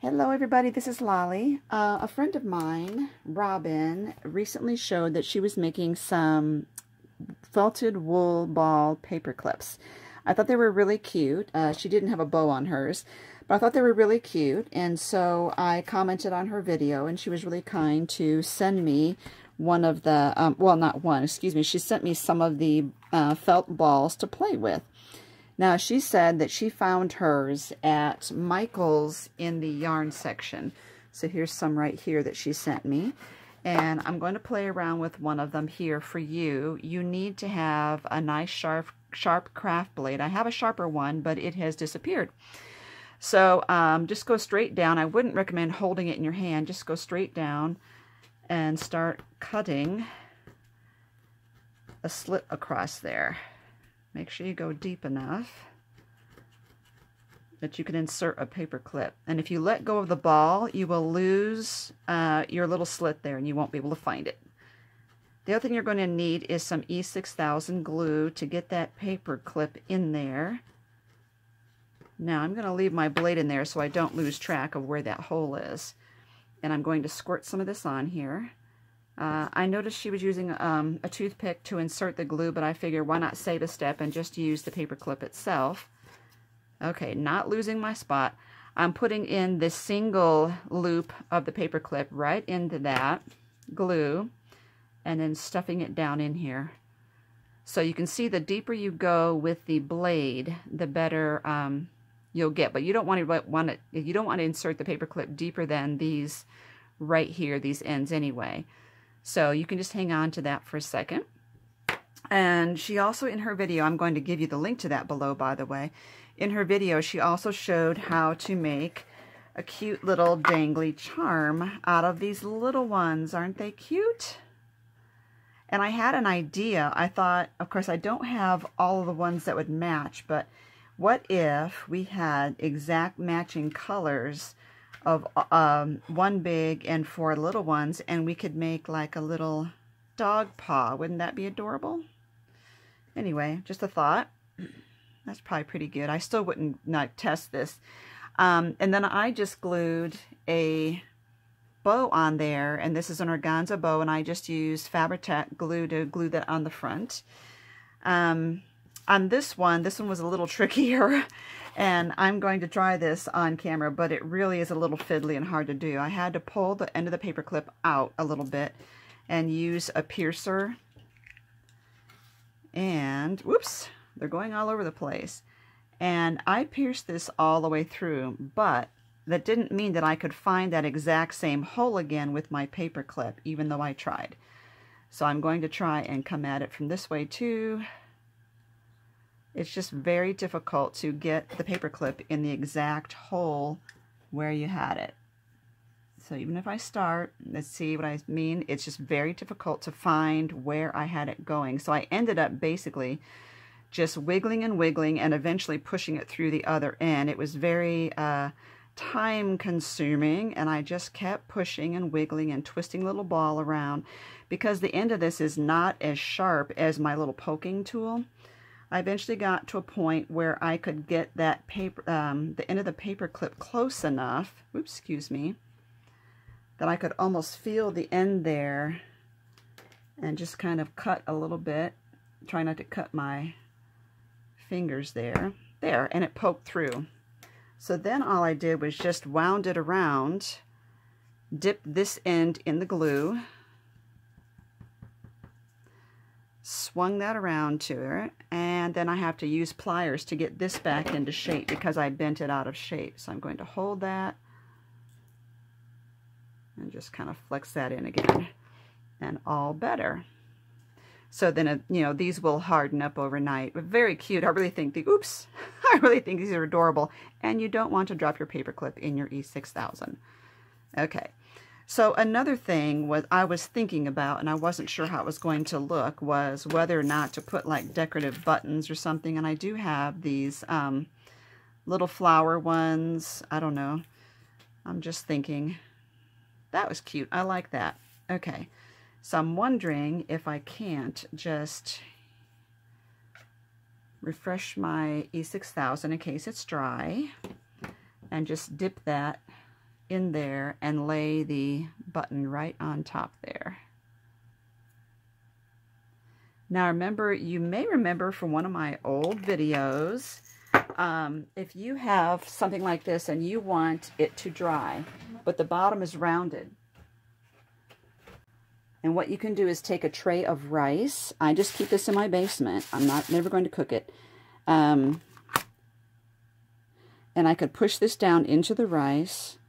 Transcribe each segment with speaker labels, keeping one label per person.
Speaker 1: Hello everybody, this is Lolly. A friend of mine, Robin, recently showed that she was making some felted wool ball paper clips. I thought they were really cute. She didn't have a bow on hers, but I thought they were really cute, and so I commented on her video, and she was really kind to send me one of the, well, not one, excuse me, she sent me some of the felt balls to play with. Now, she said that she found hers at Michael's in the yarn section. So here's some right here that she sent me. And I'm going to play around with one of them here for you. You need to have a nice sharp craft blade. I have a sharper one, but it has disappeared. So just go straight down. I wouldn't recommend holding it in your hand. Just go straight down and start cutting a slit across there. Make sure you go deep enough that you can insert a paper clip. And if you let go of the ball, you will lose your little slit there and you won't be able to find it. The other thing you're going to need is some E6000 glue to get that paper clip in there. Now I'm going to leave my blade in there so I don't lose track of where that hole is. And I'm going to squirt some of this on here. I noticed she was using a toothpick to insert the glue, but I figured why not save a step and just use the paper clip itself. Okay, not losing my spot. I'm putting in the single loop of the paper clip right into that glue and then stuffing it down in here. So you can see the deeper you go with the blade, the better you'll get. But you don't want to insert the paper clip deeper than these right here, these ends anyway. So you can just hang on to that for a second. And she also, in her video, I'm going to give you the link to that below, by the way. In her video, she also showed how to make a cute little dangly charm out of these little ones. Aren't they cute? And I had an idea. I thought, of course, I don't have all of the ones that would match, but what if we had exact matching colors of one big and 4 little ones, and we could make like a little dog paw. Wouldn't that be adorable? Anyway, just a thought. That's probably pretty good. I still wouldn't not test this. And then I just glued a bow on there, and this is an organza bow, and I just used Fabri-Tac glue to glue that on the front. On this one was a little trickier, and I'm going to try this on camera, but it really is a little fiddly and hard to do. I had to pull the end of the paper clip out a little bit and use a piercer. And, whoops, they're going all over the place. And I pierced this all the way through, but that didn't mean that I could find that exact same hole again with my paper clip, even though I tried. So I'm going to try and come at it from this way too. It's just very difficult to get the paper clip in the exact hole where you had it. So even if I start, let's see what I mean, it's just very difficult to find where I had it going. So I ended up basically just wiggling and wiggling and eventually pushing it through the other end. It was very time consuming, and I just kept pushing and wiggling and twisting the little ball around because the end of this is not as sharp as my little poking tool. I eventually got to a point where I could get that paper, the end of the paper clip close enough, oops, excuse me, that I could almost feel the end there and just kind of cut a little bit. Try not to cut my fingers there, and it poked through. So then all I did was just wound it around, dipped this end in the glue, swung that around to her, and then I have to use pliers to get this back into shape because I bent it out of shape. So I'm going to hold that and just kind of flex that in again, and all better. So then, you know, these will harden up overnight. But very cute. I really think oops, I really think these are adorable. And you don't want to drop your paper clip in your E6000. Okay. So another thing I was thinking about, and I wasn't sure how it was going to look, was whether or not to put like decorative buttons or something. And I do have these little flower ones. I don't know. I'm just thinking. That was cute. I like that. Okay. So I'm wondering if I can't just refresh my E6000 in case it's dry and just dip that in there and lay the button right on top there. Now remember, you may remember from one of my old videos, if you have something like this and you want it to dry, but the bottom is rounded, and what you can do is take a tray of rice. I just keep this in my basement. I'm never going to cook it. And I could push this down into the rice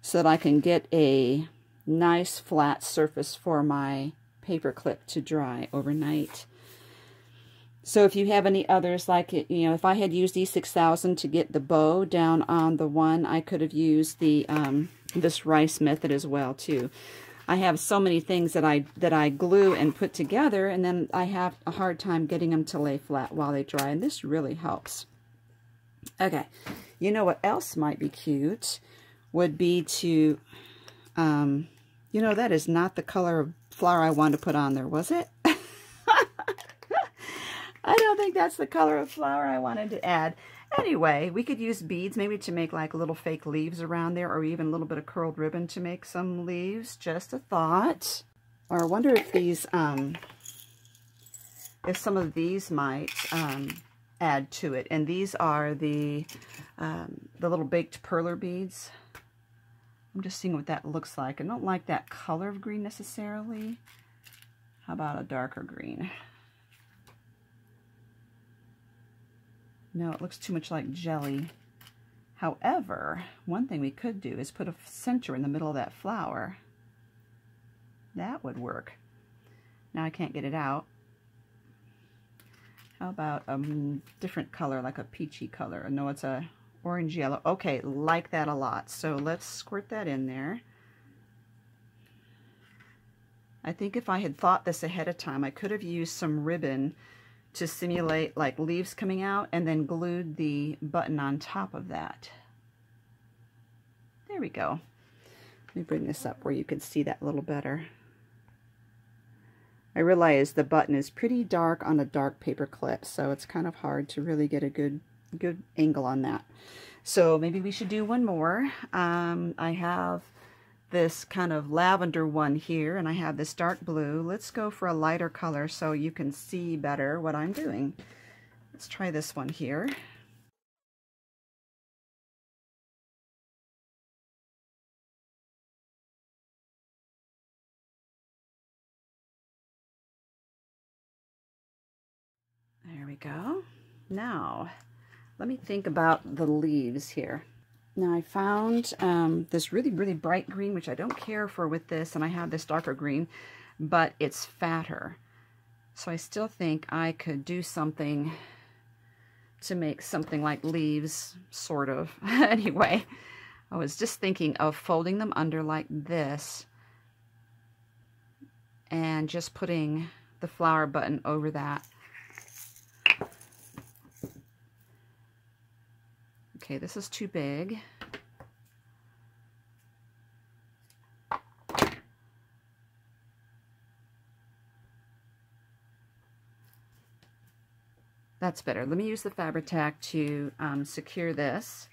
Speaker 1: so that I can get a nice flat surface for my paper clip to dry overnight. So if you have any others, like it, you know, if I had used E6000 to get the bow down on the one, I could have used the this rice method as well too. I have so many things that I glue and put together, and then I have a hard time getting them to lay flat while they dry, and this really helps. Okay, you know what else might be cute would be to, you know, that is not the color of flower I wanted to put on there, was it? I don't think that's the color of flower I wanted to add. Anyway, we could use beads maybe to make like little fake leaves around there, or even a little bit of curled ribbon to make some leaves. Just a thought. Or I wonder if these, if some of these might add to it. And these are the little baked perler beads. I'm just seeing what that looks like. I don't like that color of green necessarily. How about a darker green? No, it looks too much like jelly. However, one thing we could do is put a center in the middle of that flower. That would work. Now I can't get it out. How about a different color, like a peachy color? No, it's a orange yellow. Okay, like that a lot. So let's squirt that in there. I think if I had thought this ahead of time, I could have used some ribbon to simulate like leaves coming out, and then glued the button on top of that. There we go. Let me bring this up where you can see that a little better. I realize the button is pretty dark on a dark paper clip, so it's kind of hard to really get a good angle on that. So maybe we should do one more. I have this kind of lavender one here, and I have this dark blue. Let's go for a lighter color so you can see better what I'm doing. Let's try this one here. There we go. Now, let me think about the leaves here. Now I found this really, really bright green, which I don't care for with this, and I have this darker green, but it's fatter. So I still think I could do something to make something like leaves, sort of. Anyway, I was just thinking of folding them under like this and just putting the flower button over that. Okay, this is too big. That's better. Let me use the Fabri-Tac to secure this.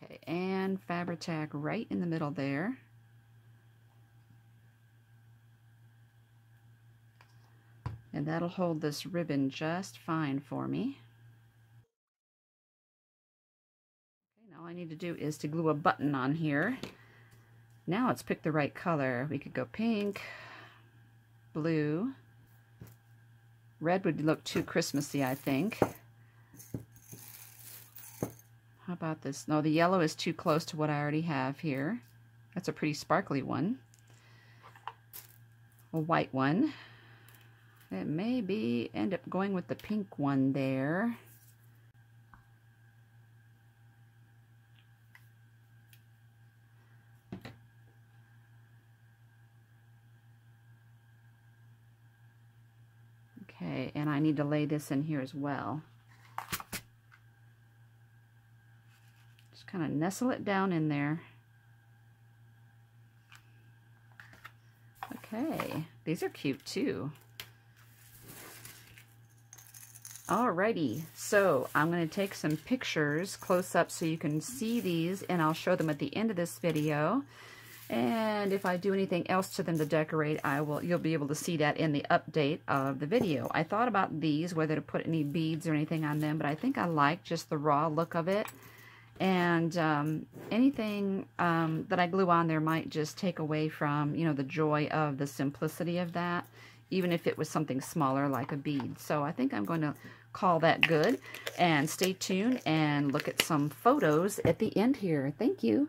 Speaker 1: Okay, and Fabri-Tac right in the middle there. And that'll hold this ribbon just fine for me. Okay, now all I need to do is to glue a button on here. Now let's pick the right color. We could go pink, blue. Red would look too Christmassy, I think. How about this? No, the yellow is too close to what I already have here. That's a pretty sparkly one. A white one. It may end up going with the pink one there. Okay, and I need to lay this in here as well. Just kind of nestle it down in there. Okay, these are cute too. Alrighty, so I'm going to take some pictures close up so you can see these, and I'll show them at the end of this video. And if I do anything else to them to decorate, you'll be able to see that in the update of the video. I thought about these, whether to put any beads or anything on them, but I think I like just the raw look of it. And anything that I glue on there might just take away from, you know, the joy of the simplicity of that, even if it was something smaller like a bead. So I think I'm going to call that good. And stay tuned and look at some photos at the end here. Thank you.